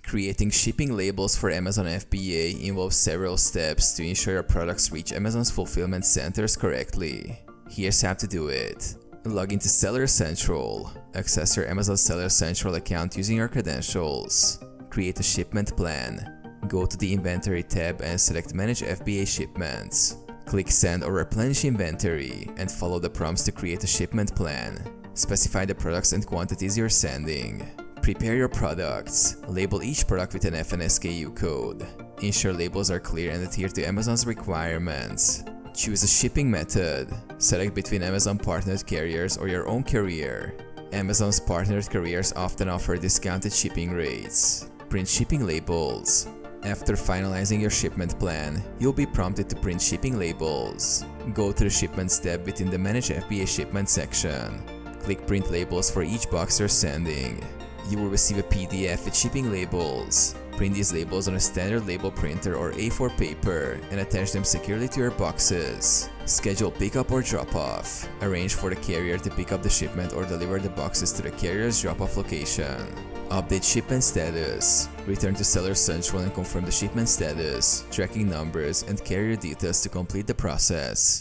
Creating shipping labels for Amazon FBA involves several steps to ensure your products reach Amazon's fulfillment centers correctly. Here's how to do it. Log into Seller Central. Access your Amazon Seller Central account using your credentials. Create a shipment plan. Go to the Inventory tab and select Manage FBA Shipments. Click Send or Replenish Inventory and follow the prompts to create a shipment plan. Specify the products and quantities you're sending. Prepare your products. Label each product with an FNSKU code. Ensure labels are clear and adhere to Amazon's requirements. Choose a shipping method. Select between Amazon partnered carriers or your own carrier. Amazon's partnered carriers often offer discounted shipping rates. Print shipping labels. After finalizing your shipment plan, you'll be prompted to print shipping labels. Go to the Shipments tab within the Manage FBA Shipment section. Click Print Labels for each box you're sending. You will receive a PDF with shipping labels. Print these labels on a standard label printer or A4 paper and attach them securely to your boxes. Schedule pickup or drop-off. Arrange for the carrier to pick up the shipment or deliver the boxes to the carrier's drop-off location. Update shipment status. Return to Seller Central and confirm the shipment status, tracking numbers, and carrier details to complete the process.